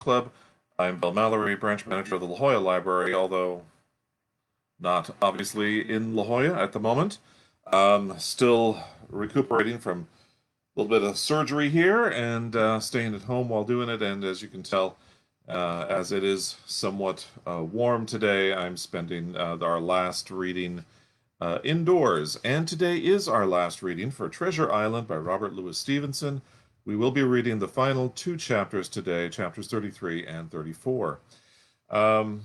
Club. I'm Ben Mallory, branch manager of the La Jolla Library, although not obviously in La Jolla at the moment. Still recuperating from a little bit of surgery here and staying at home while doing it. And as you can tell, as it is somewhat warm today, I'm spending our last reading indoors. And today is our last reading for Treasure Island by Robert Louis Stevenson. We will be reading the final two chapters today, chapters 33 and 34. Um,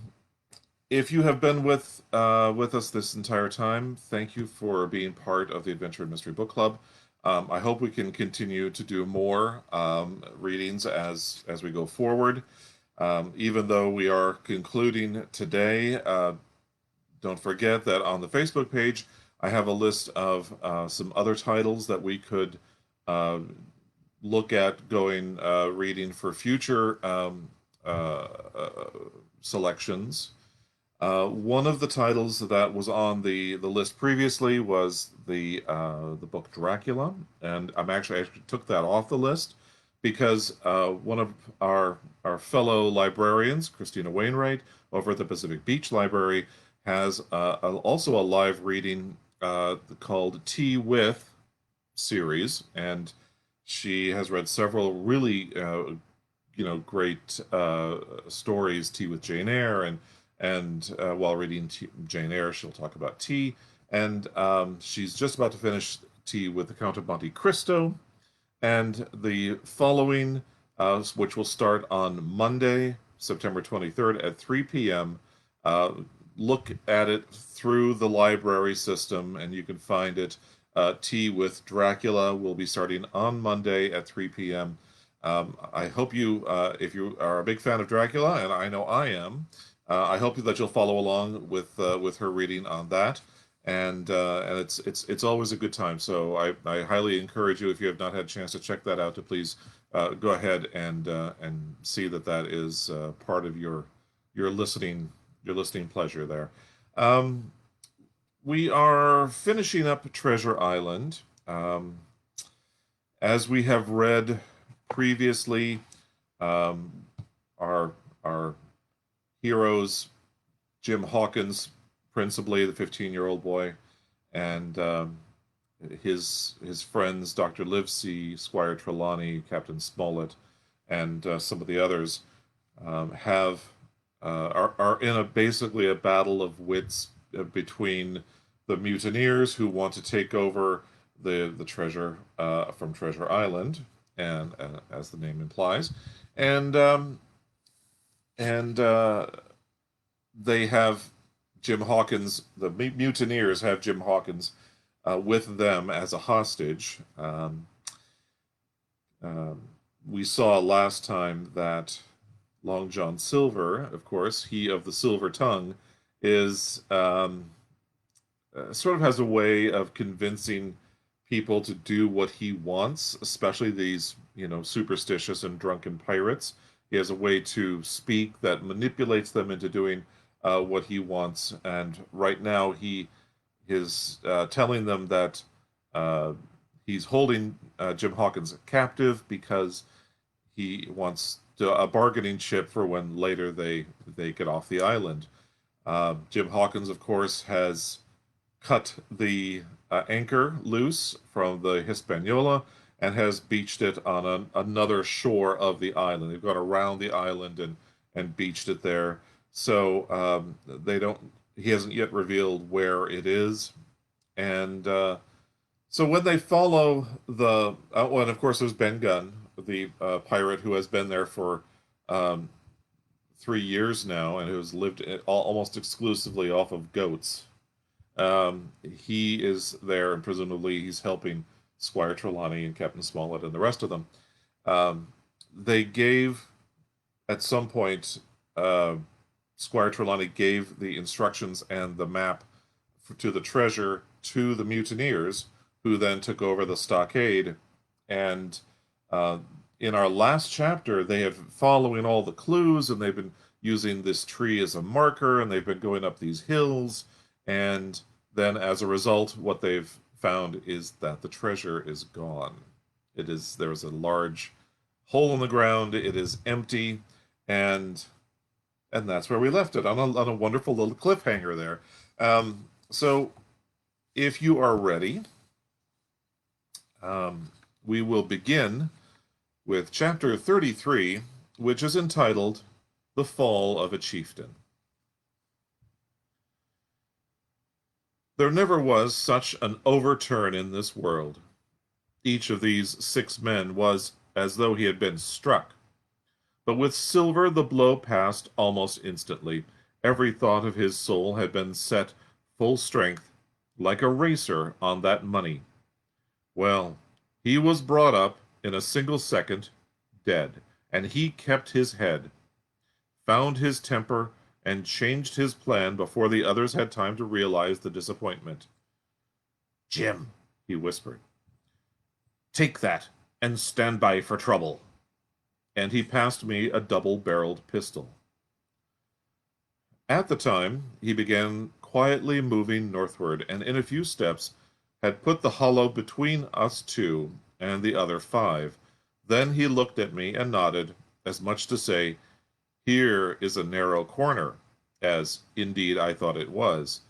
if you have been with us this entire time, thank you for being part of the Adventure and Mystery Book Club. I hope we can continue to do more readings as we go forward. Even though we are concluding today, don't forget that on the Facebook page, I have a list of some other titles that we could uh, look at going reading for future selections. One of the titles that was on the list previously was the book Dracula, and I actually took that off the list because one of our fellow librarians, Christina Wainwright, over at the Pacific Beach Library, has also a live reading called Tea With series, and she has read several really great stories, Tea with Jane Eyre, and while reading Jane Eyre, she'll talk about tea. And she's just about to finish Tea with the Count of Monte Cristo. And the following, which will start on Monday, September 23rd at 3 p.m., look at it through the library system, and you can find it. Tea with Dracula will be starting on Monday at 3 p.m. I hope you, if you are a big fan of Dracula, and I know I am, I hope that you'll follow along with her reading on that, and it's always a good time. So I highly encourage you, if you have not had a chance to check that out, to please go ahead and see that is part of your listening pleasure there. Um, we are finishing up Treasure Island. As we have read previously, um, our heroes, Jim Hawkins, principally the 15-year-old boy, and his friends, Dr. Livesey, Squire Trelawney, Captain Smollett, and some of the others, have are in basically a battle of wits between the mutineers who want to take over the treasure from Treasure Island, and as the name implies, and and they have Jim Hawkins. The mutineers have Jim Hawkins with them as a hostage. We saw last time that Long John Silver, of course, he of the silver tongue, is sort of has a way of convincing people to do what he wants, especially these, superstitious and drunken pirates. He has a way to speak that manipulates them into doing what he wants. And right now, he is telling them that uh, he's holding Jim Hawkins captive because he wants a bargaining chip for when later they get off the island. Jim Hawkins, of course, has cut the anchor loose from the Hispaniola and has beached it on another shore of the island. They've gone around the island and beached it there. So they don't. He hasn't yet revealed where it is, and so when they follow and of course there's Ben Gunn, the pirate who has been there for um, 3 years now and who's lived almost exclusively off of goats. He is there, and presumably he's helping Squire Trelawney and Captain Smollett and the rest of them. Um, they gave, at some point, Squire Trelawney gave the instructions and the map to the treasure to the mutineers, who then took over the stockade. And uh, in our last chapter, they have following all the clues, and they've been using this tree as a marker, and they've been going up these hills, and then as a result, what they've found is that the treasure is gone. There's a large hole in the ground. It is empty, And that's where we left it, on a wonderful little cliffhanger there. So if you are ready, we will begin with chapter 33, which is entitled The Fall of a Chieftain. There never was such an overturn in this world. Each of these 6 men was as though he had been struck. But with Silver the blow passed almost instantly. Every thought of his soul had been set full strength, like a racer, on that money. Well, he was brought up in a single second, dead, and he kept his head, found his temper, and changed his plan before the others had time to realize the disappointment. "Jim," he whispered, "take that, and stand by for trouble." And he passed me a double-barreled pistol. At the time, he began quietly moving northward, and in a few steps had put the hollow between us 2 and the other 5. Then he looked at me and nodded, as much to say, "Here is a narrow corner," as, indeed, I thought it was.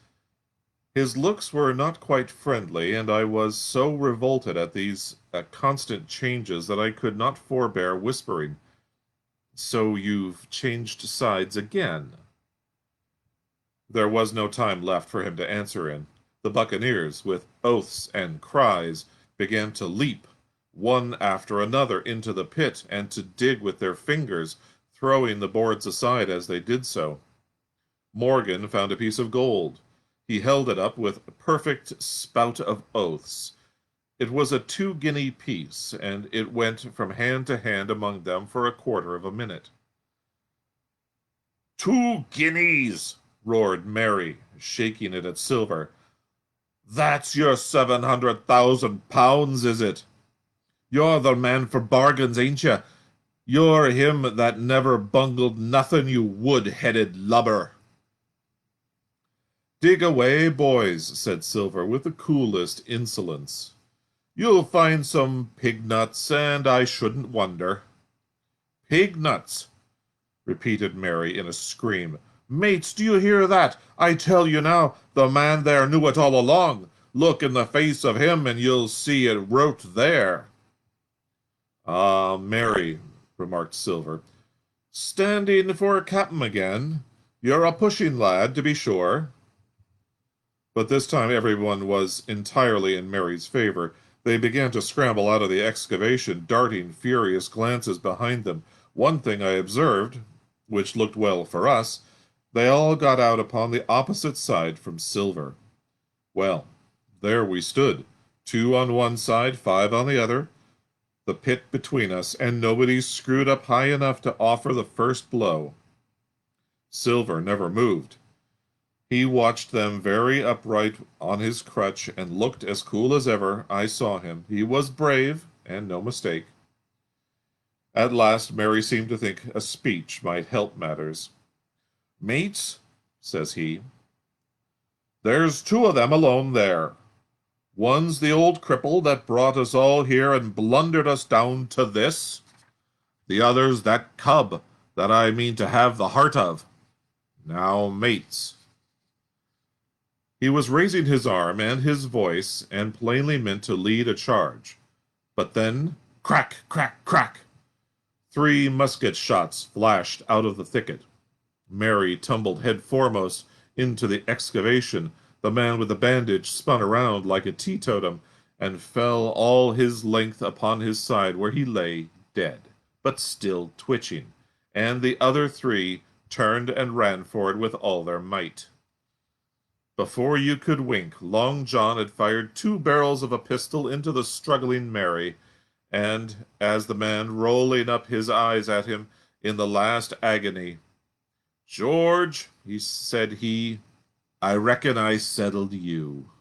His looks were not quite friendly, and I was so revolted at these constant changes that I could not forbear whispering, "So you've changed sides again?" There was no time left for him to answer in. The buccaneers, with oaths and cries, began to leap, one after another, into the pit, and to dig with their fingers, throwing the boards aside as they did so. Morgan found a piece of gold. He held it up with a perfect spout of oaths. It was a 2-guinea piece, and it went from hand to hand among them for a quarter of a minute. "2 guineas!" roared Mary, shaking it at Silver. "That's your £700,000, is it? You're the man for bargains, ain't you? You're him that never bungled nothing, you wood-headed lubber." "Dig away, boys," said Silver, with the coolest insolence. "You'll find some pig-nuts, and I shouldn't wonder." "Pig-nuts!" repeated Mary in a scream. "Mates, do you hear that? I tell you now, the man there knew it all along. Look in the face of him, and you'll see it wrote there." "Ah, Mary," remarked Silver, "standing for captain again. You're a pushing lad, to be sure." But this time everyone was entirely in Mary's favor. They began to scramble out of the excavation, darting furious glances behind them. One thing I observed, which looked well for us, they all got out upon the opposite side from Silver. Well, there we stood, 2 on one side, 5 on the other, the pit between us, and nobody screwed up high enough to offer the first blow. Silver never moved. He watched them very upright on his crutch, and looked as cool as ever I saw him. He was brave, and no mistake. At last Mary seemed to think a speech might help matters. "Mates," says he, "there's 2 of them alone there. One's the old cripple that brought us all here and blundered us down to this. The other's that cub that I mean to have the heart of. Now, mates." He was raising his arm and his voice, and plainly meant to lead a charge. But then, crack, crack, crack! 3 musket shots flashed out of the thicket. Mary tumbled head foremost into the excavation. The man with the bandage spun around like a teetotum, and fell all his length upon his side, where he lay dead, but still twitching, and the other 3 turned and ran for it with all their might. Before you could wink, Long John had fired 2 barrels of a pistol into the struggling Mary, and as the man rolling up his eyes at him in the last agony, "George," said he, "I reckon I settled you."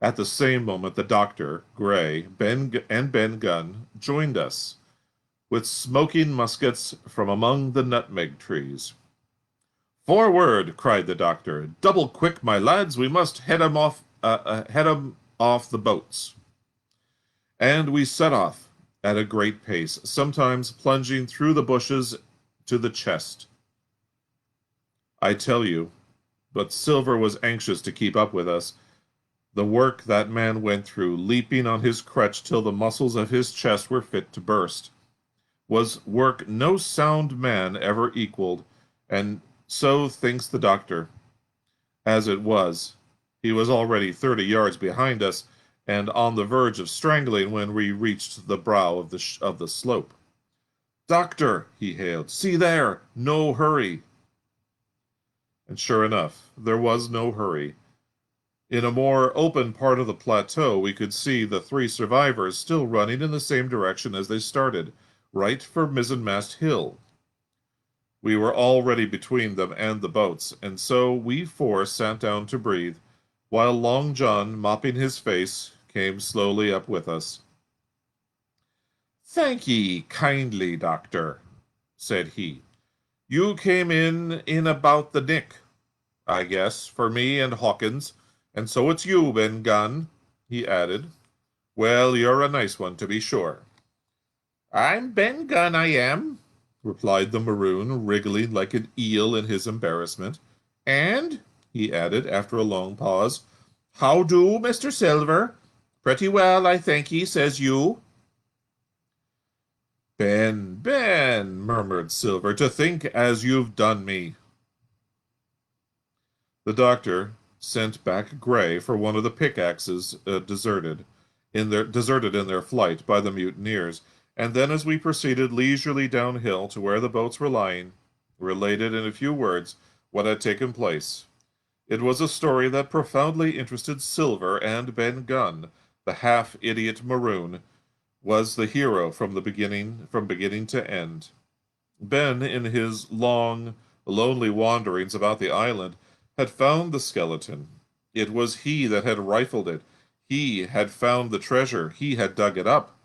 At the same moment the doctor, Gray, and Ben Gunn joined us, with smoking muskets from among the nutmeg trees. "Forward!" cried the doctor. "Double quick, my lads. We must head 'em off the boats." And we set off, at a great pace, sometimes plunging through the bushes to the chest. I tell you, but Silver was anxious to keep up with us. The work that man went through, leaping on his crutch till the muscles of his chest were fit to burst, was work no sound man ever equaled, and so thinks the doctor. As it was, he was already 30 yards behind us, and on the verge of strangling when we reached the brow of the slope. "Doctor," he hailed, "see there! No hurry!" And sure enough, there was no hurry. In a more open part of the plateau, we could see the three survivors still running in the same direction as they started, right for Mizzenmast Hill. We were already between them and the boats, and so we four sat down to breathe, while Long John, mopping his face, came slowly up with us. "Thank ye kindly, doctor," said he. "You came in about the nick, I guess, for me and Hawkins, and so it's you, Ben Gunn," he added. "Well, you're a nice one, to be sure." "I'm Ben Gunn, I am," replied the maroon, wriggling like an eel in his embarrassment. "And," he added, after a long pause, "how do, Mr. Silver? Pretty well, I thank ye, says you." "Ben, Ben," murmured Silver, "to think as you've done me." The doctor sent back Gray for one of the pickaxes deserted in their flight by the mutineers, and then as we proceeded leisurely downhill to where the boats were lying, related in a few words what had taken place. It was a story that profoundly interested Silver, and Ben Gunn, the half-idiot maroon, was the hero from beginning to end. Ben, in his long, lonely wanderings about the island, had found the skeleton. It was he that had rifled it. He had found the treasure. He had dug it up.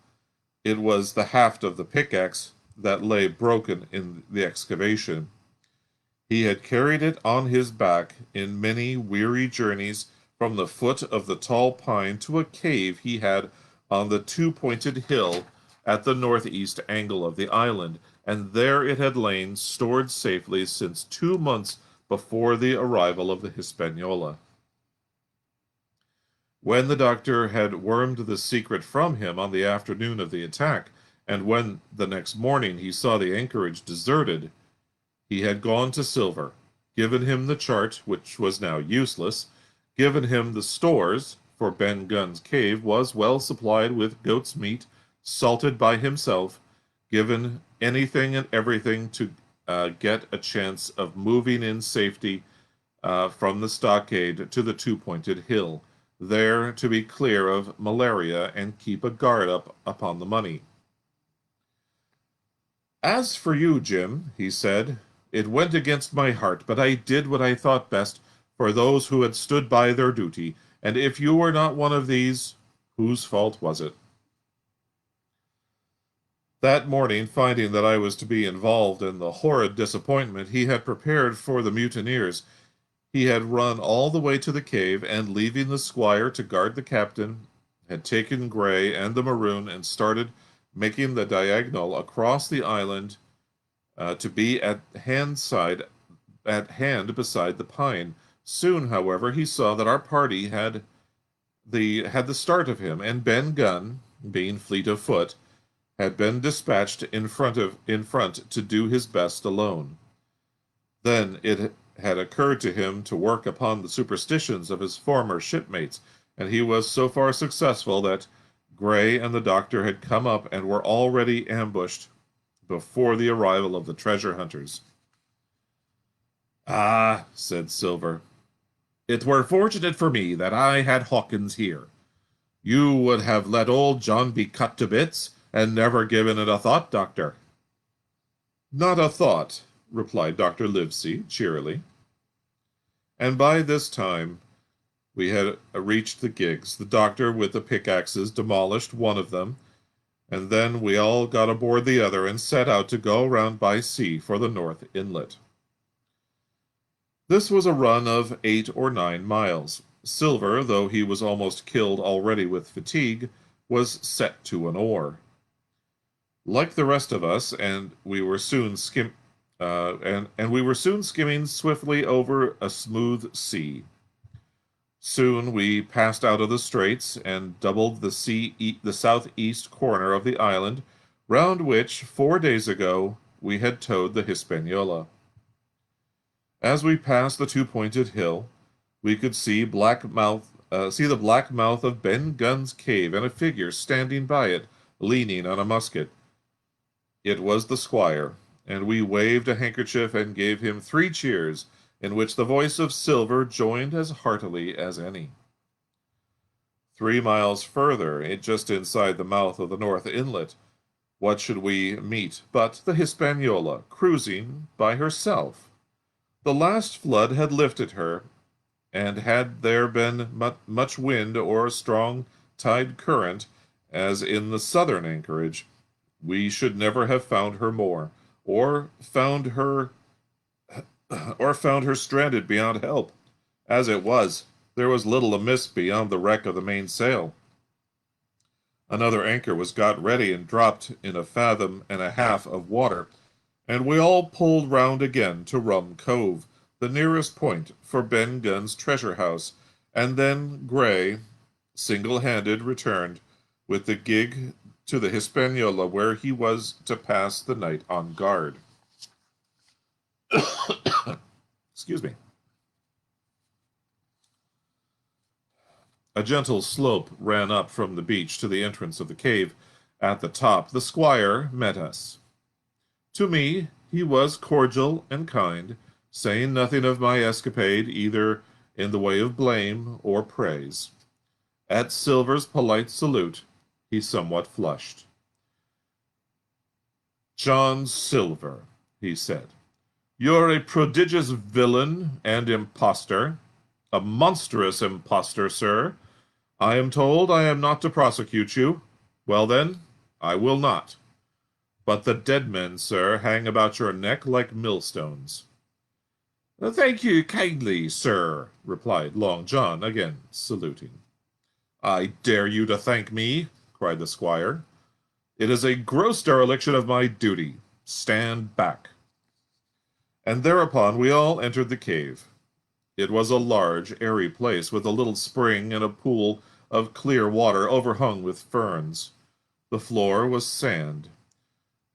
It was the haft of the pickaxe that lay broken in the excavation. He had carried it on his back in many weary journeys from the foot of the tall pine to a cave he had on the two-pointed hill at the northeast angle of the island, and there it had lain stored safely since 2 months before the arrival of the Hispaniola. When the doctor had wormed the secret from him on the afternoon of the attack, and when the next morning he saw the anchorage deserted, he had gone to Silver, given him the chart, which was now useless, given him the stores, for Ben Gunn's cave was well supplied with goat's meat, salted by himself, given anything and everything to get a chance of moving in safety from the stockade to the two-pointed hill, there to be clear of malaria and keep a guard up upon the money. "As for you, Jim," he said, "it went against my heart, but I did what I thought best for those who had stood by their duty, and if you were not one of these, whose fault was it?" That morning, finding that I was to be involved in the horrid disappointment he had prepared for the mutineers, he had run all the way to the cave, and leaving the squire to guard the captain, had taken Gray and the maroon and started making the diagonal across the island to be at hand beside the pine. Soon, however, he saw that our party had the start of him, and Ben Gunn, being fleet of foot, had been dispatched in front to do his best alone. Then it had occurred to him to work upon the superstitions of his former shipmates, and he was so far successful that Gray and the doctor had come up and were already ambushed before the arrival of the treasure hunters. "Ah," said Silver, "it were fortunate for me that I had Hawkins here. You would have let old John be cut to bits, and never given it a thought, doctor." "Not a thought," replied Dr. Livesey cheerily. And by this time we had reached the gigs. The doctor, with the pickaxes, demolished one of them, and then we all got aboard the other and set out to go round by sea for the North Inlet. This was a run of 8 or 9 miles. Silver, though he was almost killed already with fatigue, was set to an oar. Like the rest of us, and we were soon we were soon skimming swiftly over a smooth sea. Soon we passed out of the straits and doubled the southeast corner of the island, round which 4 days ago we had towed the Hispaniola. As we passed the two-pointed hill, we could see the black mouth of Ben Gunn's cave and a figure standing by it, leaning on a musket. It was the squire, and we waved a handkerchief and gave him 3 cheers, in which the voice of Silver joined as heartily as any. 3 miles further, just inside the mouth of the North Inlet, what should we meet but the Hispaniola, cruising by herself? The last flood had lifted her, and had there been much wind or a strong tide current, as in the southern anchorage, we should never have found her more, or found her stranded beyond help. As it was, there was little amiss beyond the wreck of the mainsail. Another anchor was got ready and dropped in a fathom and a half of water, and we all pulled round again to Rum Cove, the nearest point for Ben Gunn's treasure house, and then Gray, single-handed, returned with the gig to the Hispaniola, where he was to pass the night on guard. Excuse me. A gentle slope ran up from the beach to the entrance of the cave. At the top, the squire met us. To me, he was cordial and kind, saying nothing of my escapade, either in the way of blame or praise. At Silver's polite salute, he somewhat flushed. "John Silver," he said, "you're a prodigious villain and impostor, a monstrous impostor, sir. I am told I am not to prosecute you. Well, then, I will not. But the dead men, sir, hang about your neck like millstones." "Thank you kindly, sir," replied Long John, again saluting. "I dare you to thank me," cried the squire. "It is a gross dereliction of my duty. Stand back." And thereupon we all entered the cave. It was a large, airy place, with a little spring and a pool of clear water overhung with ferns. The floor was sand.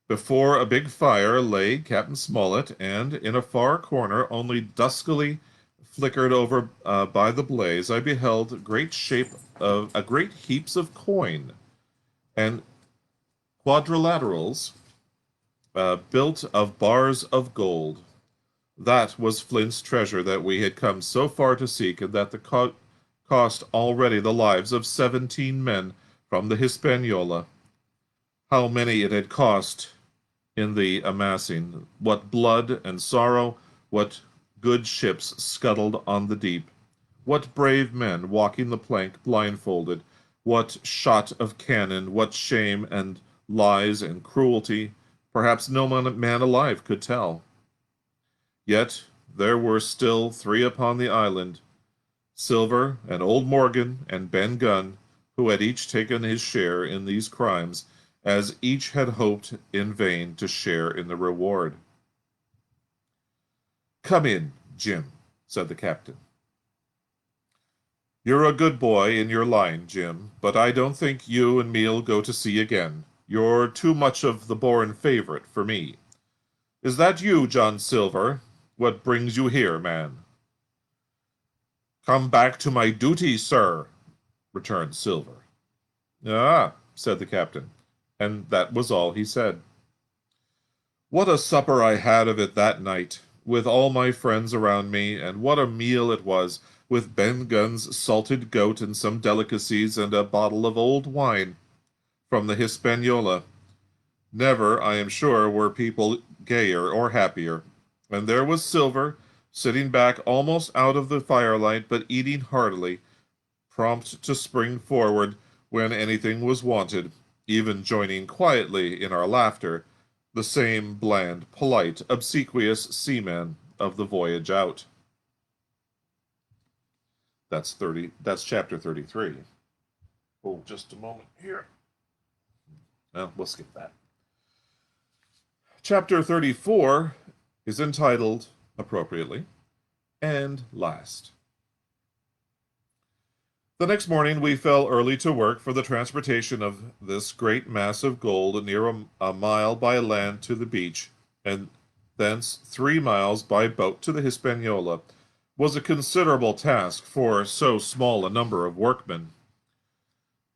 Before a big fire lay Captain Smollett, and in a far corner, only duskily flickered over by the blaze, I beheld great heaps of coin and quadrilaterals built of bars of gold. That was Flint's treasure that we had come so far to seek, and that cost already the lives of 17 men from the Hispaniola. How many it had cost in the amassing, what blood and sorrow, what good ships scuttled on the deep, what brave men walking the plank blindfolded, what shot of cannon, what shame and lies and cruelty, perhaps no man alive could tell. Yet there were still 3 upon the island, Silver and old Morgan and Ben Gunn, who had each taken his share in these crimes, as each had hoped in vain to share in the reward. "Come in, Jim," said the captain. "You're a good boy in your line, Jim, but I don't think you and me'll go to sea again. You're too much of the born favorite for me. Is that you, John Silver? What brings you here, man?" "Come back to my duty, sir," returned Silver. "Ah," said the captain, and that was all he said. What a supper I had of it that night, with all my friends around me, and what a meal it was, with Ben Gunn's salted goat and some delicacies and a bottle of old wine from the Hispaniola. Never, I am sure, were people gayer or happier. And there was Silver, sitting back almost out of the firelight, but eating heartily, prompt to spring forward when anything was wanted, even joining quietly in our laughter, the same bland, polite, obsequious seaman of the voyage out. That's chapter 33. Oh, just a moment here. Well, we'll skip that. Chapter 34 is entitled, appropriately, And Last. The next morning we fell early to work for the transportation of this great mass of gold near a mile by land to the beach, and thence 3 miles by boat to the Hispaniola, was a considerable task for so small a number of workmen.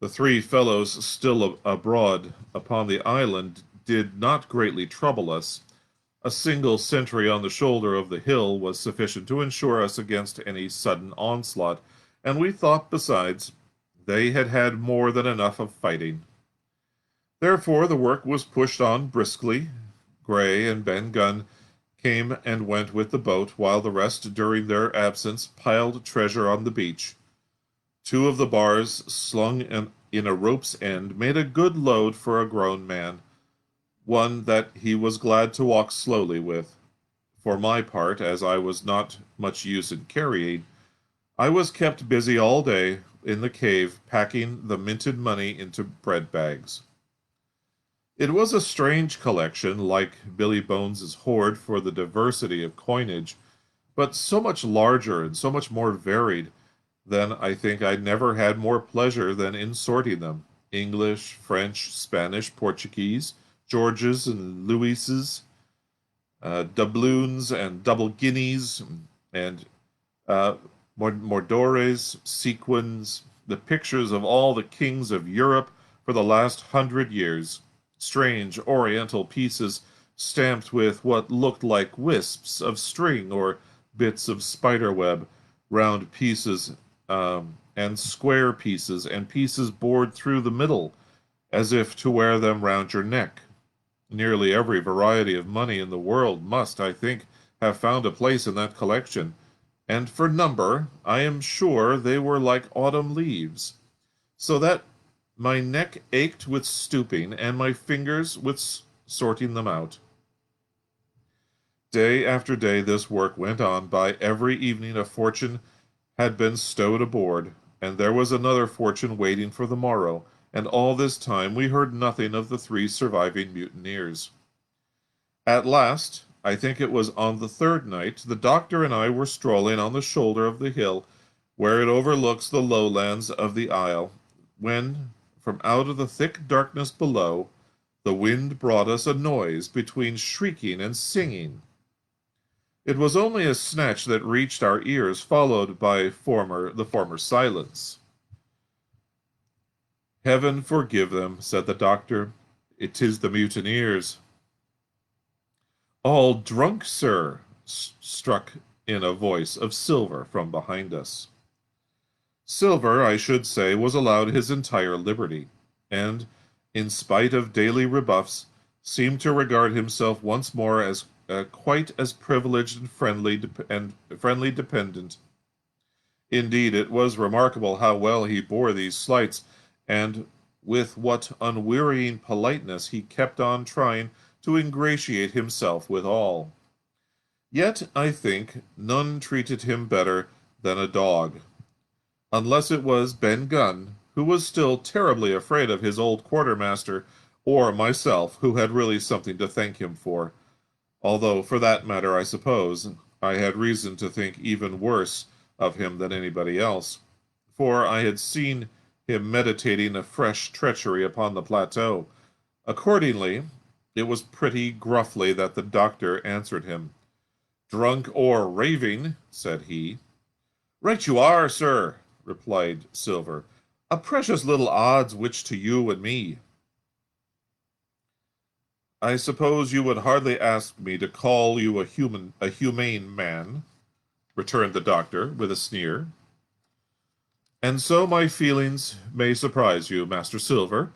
The three fellows still abroad upon the island did not greatly trouble us. A single sentry on the shoulder of the hill was sufficient to ensure us against any sudden onslaught, and we thought, besides, they had had more than enough of fighting. Therefore the work was pushed on briskly. Gray and Ben Gunn came and went with the boat, while the rest, during their absence, piled treasure on the beach. Two of the bars, slung in a rope's end, made a good load for a grown man, one that he was glad to walk slowly with. For my part, as I was not much use in carrying, I was kept busy all day in the cave, packing the minted money into bread bags. It was a strange collection, like Billy Bones's hoard for the diversity of coinage, but so much larger and so much more varied then I think I never had more pleasure than in sorting them. English, French, Spanish, Portuguese, Georges and Louises, doubloons and double guineas, and mordores, sequins, the pictures of all the kings of Europe for the last 100 years, strange oriental pieces stamped with what looked like wisps of string or bits of spider web, round pieces and square pieces, and pieces bored through the middle, as if to wear them round your neck. Nearly every variety of money in the world must, I think, have found a place in that collection, and for number, I am sure they were like autumn leaves, so that my neck ached with stooping, and my fingers with sorting them out. Day after day this work went on. By every evening a fortune had been stowed aboard, and there was another fortune waiting for the morrow, and all this time we heard nothing of the three surviving mutineers. At last, I think it was on the third night, the doctor and I were strolling on the shoulder of the hill, where it overlooks the lowlands of the isle, when, from out of the thick darkness below, the wind brought us a noise between shrieking and singing. It was only a snatch that reached our ears, followed by the former silence. "Heaven forgive them," said the doctor. "It is the mutineers." "All drunk, sir," struck in a voice of Silver from behind us. Silver, I should say, was allowed his entire liberty, and, in spite of daily rebuffs, seemed to regard himself once more as quite as privileged and friendly dependent. Indeed, it was remarkable how well he bore these slights, and with what unwearying politeness he kept on trying to ingratiate himself with all. Yet, I think, none treated him better than a dog, unless it was Ben Gunn, who was still terribly afraid of his old quartermaster, or myself, who had really something to thank him for. Although, for that matter, I suppose, I had reason to think even worse of him than anybody else, for I had seen him meditating a fresh treachery upon the plateau. Accordingly, it was pretty gruffly that the doctor answered him. "Drunk or raving," said he. "Right you are, sir," replied Silver. "A precious little odds which to you and me." "I suppose you would hardly ask me to call you a humane man," returned the doctor, with a sneer. "And so my feelings may surprise you, Master Silver,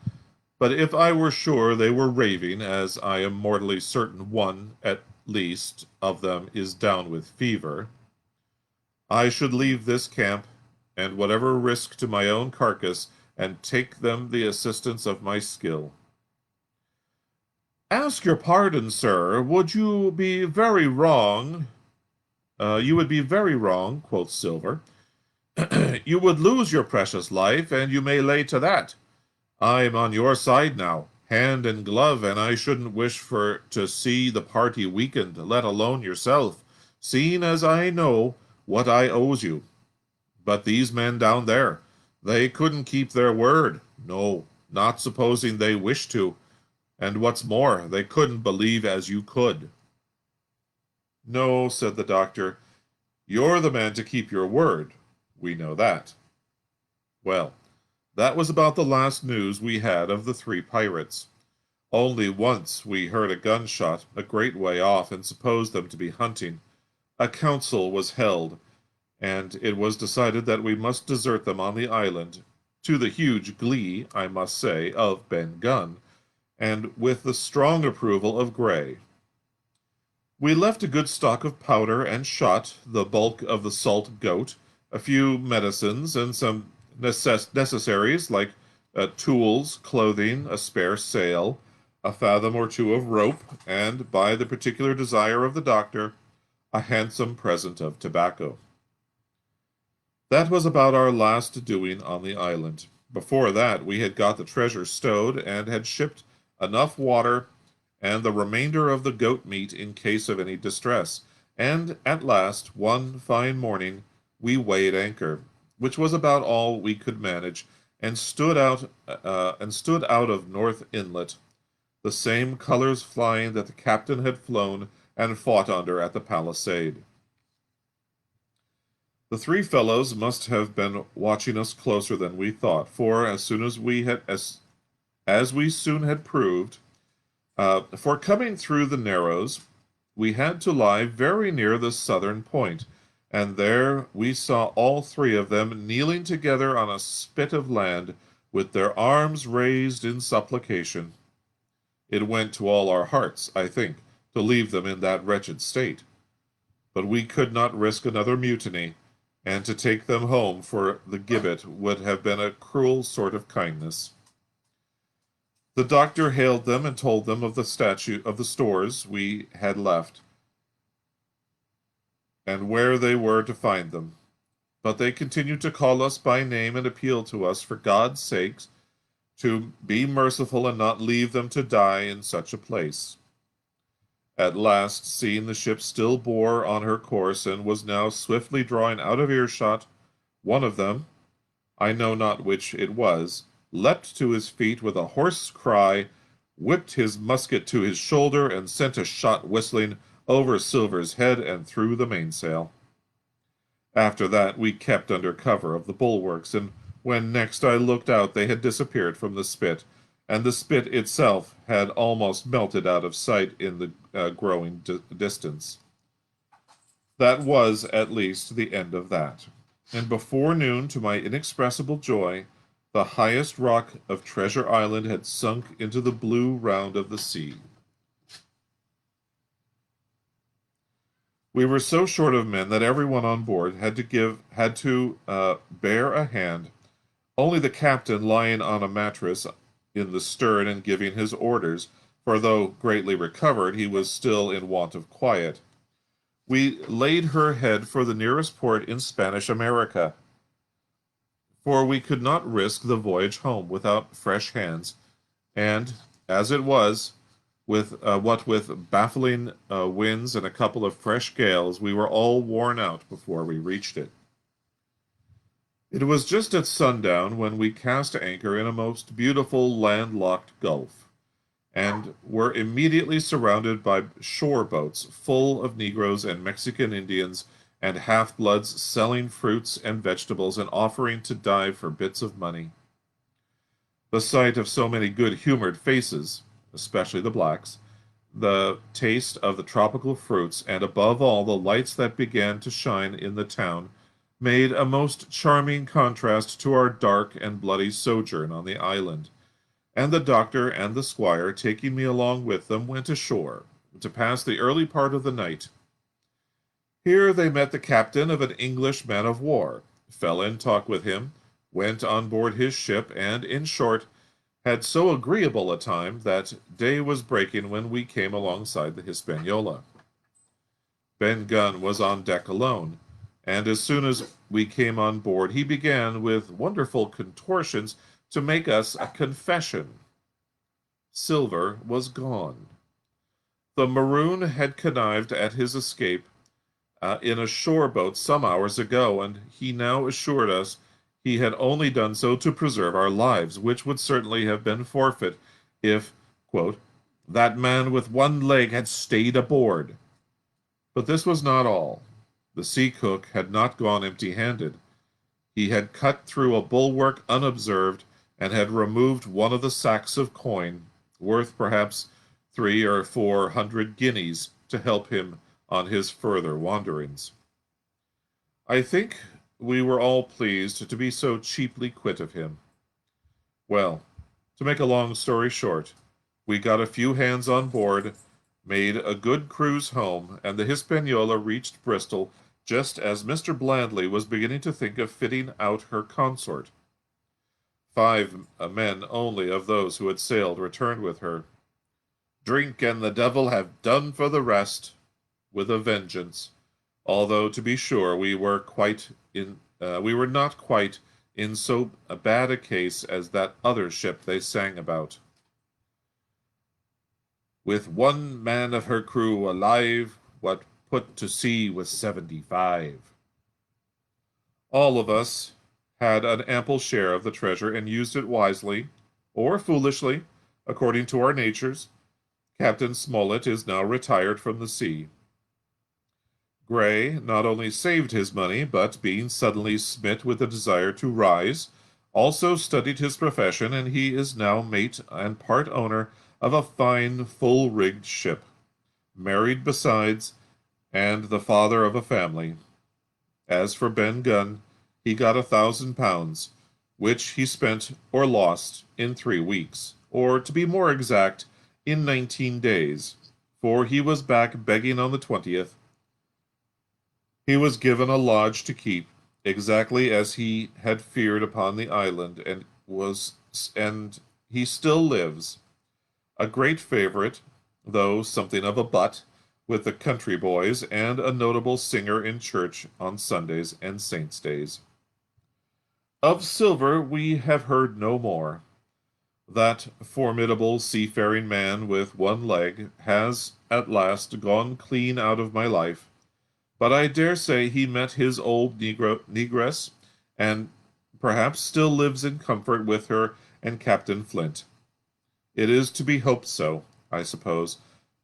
but if I were sure they were raving, as I am mortally certain one, at least, of them is down with fever, I should leave this camp, and whatever risk to my own carcass, and take them the assistance of my skill." "Ask your pardon, sir. Would you be very wrong?" "You would be very wrong," quoth Silver. "You would lose your precious life, and you may lay to that. I'm on your side now. hand and glove, and I shouldn't wish for to see the party weakened, let alone yourself, seeing as I know what I owes you. But these men down there, they couldn't keep their word. No, not supposing they wished to. And what's more, they couldn't believe as you could. No, said the doctor, you're the man to keep your word. We know that. Well, that was about the last news we had of the three pirates. Only once we heard a gunshot a great way off and supposed them to be hunting. A council was held, and it was decided that we must desert them on the island, to the huge glee, I must say, of Ben Gunn, and with the strong approval of Gray. We left a good stock of powder and shot, the bulk of the salt goat, a few medicines, and some necessaries like tools, clothing, a spare sail, a fathom or two of rope, and, by the particular desire of the doctor, a handsome present of tobacco. That was about our last doing on the island. Before that, we had got the treasure stowed and had shipped enough water and the remainder of the goat meat in case of any distress, and at last, one fine morning, we weighed anchor, which was about all we could manage, and stood out of North Inlet, the same colors flying that the captain had flown and fought under at the palisade. The three fellows must have been watching us closer than we thought, for as we soon had proved, for coming through the Narrows, we had to lie very near the southern point, and there we saw all three of them kneeling together on a spit of land, with their arms raised in supplication. It went to all our hearts, I think, to leave them in that wretched state. But we could not risk another mutiny, and to take them home for the gibbet would have been a cruel sort of kindness. The doctor hailed them and told them of the stores we had left, and where they were to find them. But they continued to call us by name and appeal to us for God's sake to be merciful and not leave them to die in such a place. At last, seeing the ship still bore on her course and was now swiftly drawing out of earshot, one of them, I know not which it was, leapt to his feet with a hoarse cry, whipped his musket to his shoulder, and sent a shot whistling over Silver's head and through the mainsail. After that we kept under cover of the bulwarks, and when next I looked out they had disappeared from the spit, and the spit itself had almost melted out of sight in the growing distance. That was, at least, the end of that. And before noon, to my inexpressible joy, the highest rock of Treasure Island had sunk into the blue round of the sea. We were so short of men that everyone on board had to bear a hand, only the captain lying on a mattress in the stern and giving his orders, for though greatly recovered, he was still in want of quiet. We laid her head for the nearest port in Spanish America, for we could not risk the voyage home without fresh hands, and, as it was, with baffling winds and a couple of fresh gales, we were all worn out before we reached it. It was just at sundown when we cast anchor in a most beautiful landlocked gulf, and were immediately surrounded by shore boats full of Negroes and Mexican Indians and half-bloods selling fruits and vegetables and offering to dive for bits of money. The sight of so many good-humored faces, especially the blacks, the taste of the tropical fruits, and above all the lights that began to shine in the town, made a most charming contrast to our dark and bloody sojourn on the island, and the doctor and the squire, taking me along with them, went ashore, to pass the early part of the night. Here they met the captain of an English man-of-war, fell in talk with him, went on board his ship, and, in short, had so agreeable a time that day was breaking when we came alongside the Hispaniola. Ben Gunn was on deck alone, and as soon as we came on board he began with wonderful contortions to make us a confession. Silver was gone. The Maroon had connived at his escape in a shore boat some hours ago, and he now assured us he had only done so to preserve our lives, which would certainly have been forfeit if, quote, that man with one leg had stayed aboard. But this was not all. The sea cook had not gone empty-handed. He had cut through a bulwark unobserved and had removed one of the sacks of coin, worth perhaps 300 or 400 guineas, to help him on his further wanderings. I think we were all pleased to be so cheaply quit of him. Well, to make a long story short, we got a few hands on board, made a good cruise home, and the Hispaniola reached Bristol just as Mr. Blandley was beginning to think of fitting out her consort. 5 men only of those who had sailed returned with her. Drink and the devil have done for the rest, with a vengeance, although to be sure we were not quite in so bad a case as that other ship they sang about. With one man of her crew alive, what put to sea was 75. All of us had an ample share of the treasure and used it wisely, or foolishly, according to our natures. Captain Smollett is now retired from the sea. Gray not only saved his money, but, being suddenly smit with a desire to rise, also studied his profession, and he is now mate and part owner of a fine, full-rigged ship, married besides, and the father of a family. As for Ben Gunn, he got £1,000, which he spent or lost in 3 weeks, or, to be more exact, in 19 days, for he was back begging on the 20th. He was given a lodge to keep, exactly as he had feared upon the island, and he still lives, a great favorite, though something of a butt, with the country boys, and a notable singer in church on Sundays and saints' days. Of Silver we have heard no more. That formidable seafaring man with one leg has at last gone clean out of my life, but I dare say he met his old negress, and perhaps still lives in comfort with her and Captain Flint. It is to be hoped so, I suppose,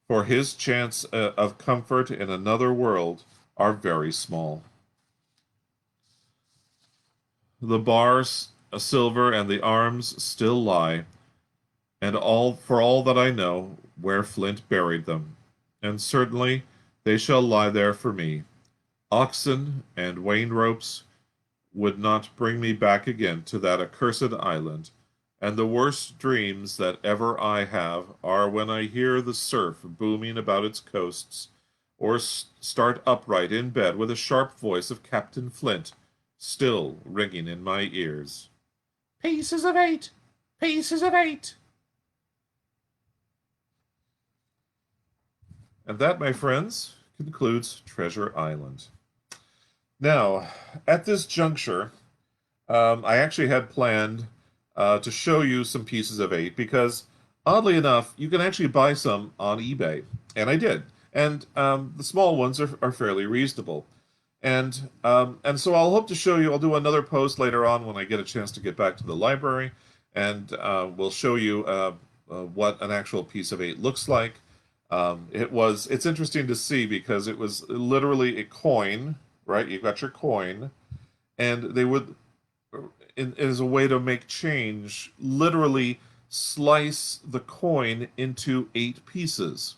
for his chance of comfort in another world are very small. The bars, silver, and the arms still lie, and for all that I know, where Flint buried them, and certainly they shall lie there for me. Oxen and wain ropes would not bring me back again to that accursed island, and the worst dreams that ever I have are when I hear the surf booming about its coasts, or start upright in bed with the sharp voice of Captain Flint still ringing in my ears. Pieces of 8! Pieces of 8! And that, my friends, concludes Treasure Island. Now, at this juncture, I actually had planned to show you some pieces of 8 because, oddly enough, you can actually buy some on eBay, and I did. And the small ones are fairly reasonable. And so I'll hope to show you. I'll do another post later on when I get a chance to get back to the library, and we'll show you what an actual piece of 8 looks like. It's interesting to see because it was literally a coin, right? You've got your coin, and they would, as a way to make change, literally slice the coin into 8 pieces,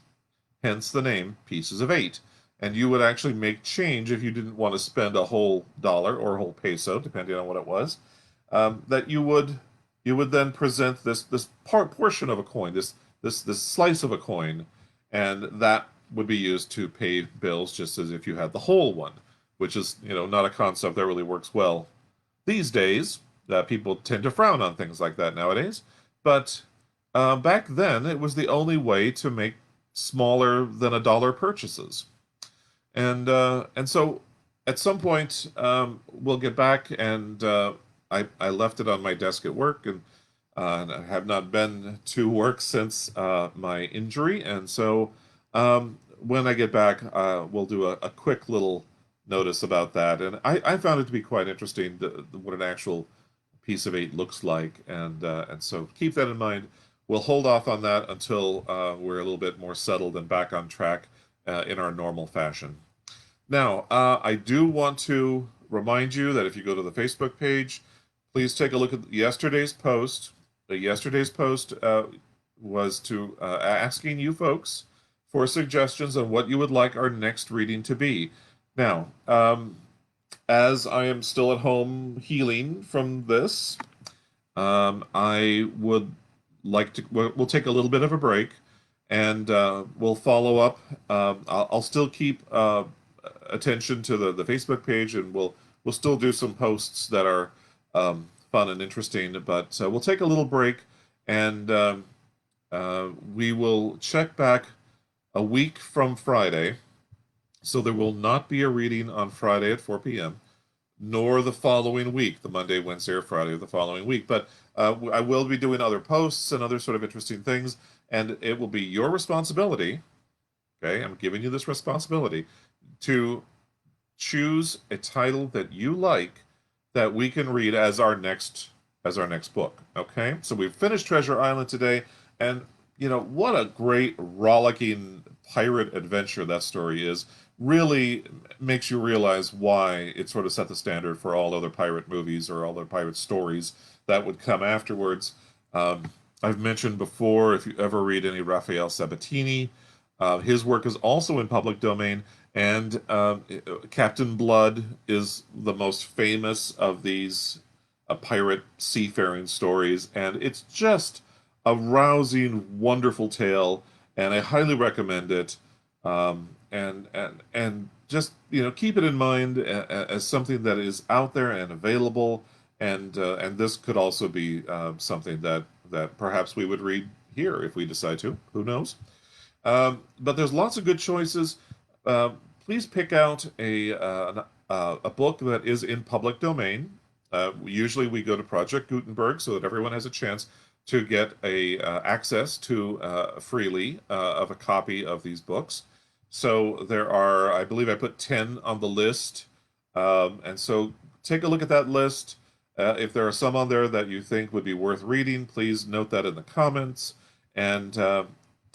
hence the name Pieces of 8. And you would actually make change if you didn't want to spend a whole dollar or a whole peso, depending on what it was. That you would then present this portion of a coin, this slice of a coin, and that would be used to pay bills, just as if you had the whole one, which is not a concept that really works well these days. People tend to frown on things like that nowadays, but back then it was the only way to make smaller than a dollar purchases. And so at some point we'll get back, and I left it on my desk at work, and and I have not been to work since my injury, and so when I get back, we'll do a quick little notice about that. And I found it to be quite interesting what an actual piece of eight looks like, and so keep that in mind. We'll hold off on that until we're a little bit more settled and back on track in our normal fashion. Now, I do want to remind you that if you go to the Facebook page, please take a look at yesterday's post. Yesterday's post was to asking you folks for suggestions on what you would like our next reading to be. Now, as I am still at home healing from this, I would like to. We'll take a little bit of a break, and we'll follow up. I'll still keep attention to the Facebook page, and we'll still do some posts that are fun and interesting. But we'll take a little break, and we will check back a week from Friday. So there will not be a reading on Friday at 4 p.m., nor the following week, the Monday, Wednesday, or Friday of the following week. But I will be doing other posts and other sort of interesting things, and it will be your responsibility. Okay, I'm giving you this responsibility to choose a title that you like that we can read as our next book. Okay, so we've finished Treasure Island today, and what a great rollicking pirate adventure that story is. Really makes you realize why it sort of set the standard for all other pirate movies or all other pirate stories that would come afterwards. I've mentioned before, if you ever read any Raphael Sabatini, his work is also in public domain, and Captain Blood is the most famous of these pirate seafaring stories, and it's just a rousing, wonderful tale, and I highly recommend it. And just keep it in mind as something that is out there and available, and this could also be something that perhaps we would read here if we decide to. Who knows? But there's lots of good choices. Please pick out a book that is in public domain. Usually we go to Project Gutenberg so that everyone has a chance to get access to freely of a copy of these books. So there are, I believe I put 10 on the list. And so take a look at that list. If there are some on there that you think would be worth reading, please note that in the comments. And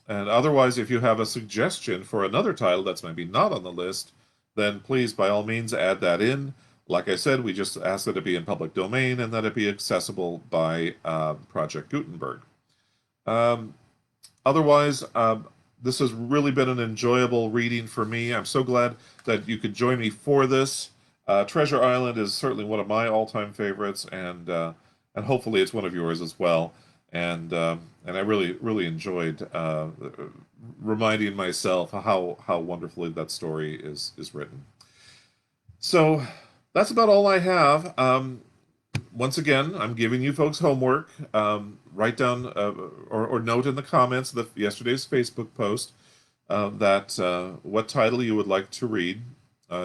otherwise, if you have a suggestion for another title that's maybe not on the list, then please, by all means, add that in. Like I said, we just ask that it be in public domain and that it be accessible by Project Gutenberg. Otherwise, this has really been an enjoyable reading for me. I'm so glad that you could join me for this. Treasure Island is certainly one of my all-time favorites, and hopefully it's one of yours as well. And I really enjoyed reminding myself how wonderfully that story is written. So that's about all I have. Once again, I'm giving you folks homework. Write down or note in the comments of yesterday's Facebook post that what title you would like to read.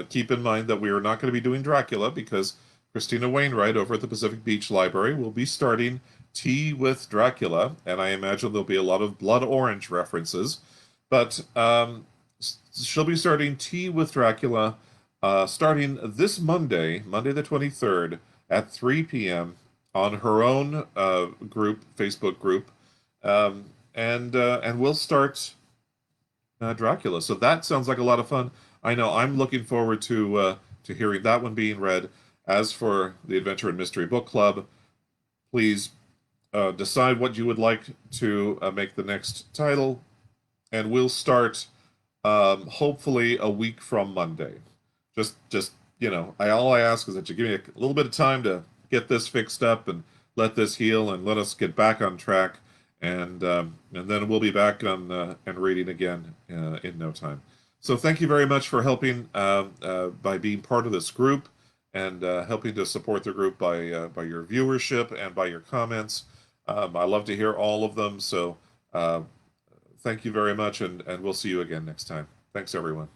Keep in mind that we are not going to be doing Dracula because Christina Wainwright over at the Pacific Beach Library will be starting Tea with Dracula, and I imagine there'll be a lot of Blood Orange references. But she'll be starting Tea with Dracula starting this Monday, Monday the 23rd, at 3 p.m. on her own Facebook group, and we'll start Dracula. So that sounds like a lot of fun. I know I'm looking forward to hearing that one being read. As for the Adventure and Mystery Book Club, please decide what you would like to make the next title, and we'll start hopefully a week from Monday. Just all I ask is that you give me a little bit of time to get this fixed up and let this heal and let us get back on track, and then we'll be back on and reading again in no time. So thank you very much for helping by being part of this group and helping to support the group by your viewership and by your comments. I love to hear all of them. So thank you very much, and we'll see you again next time. Thanks, everyone.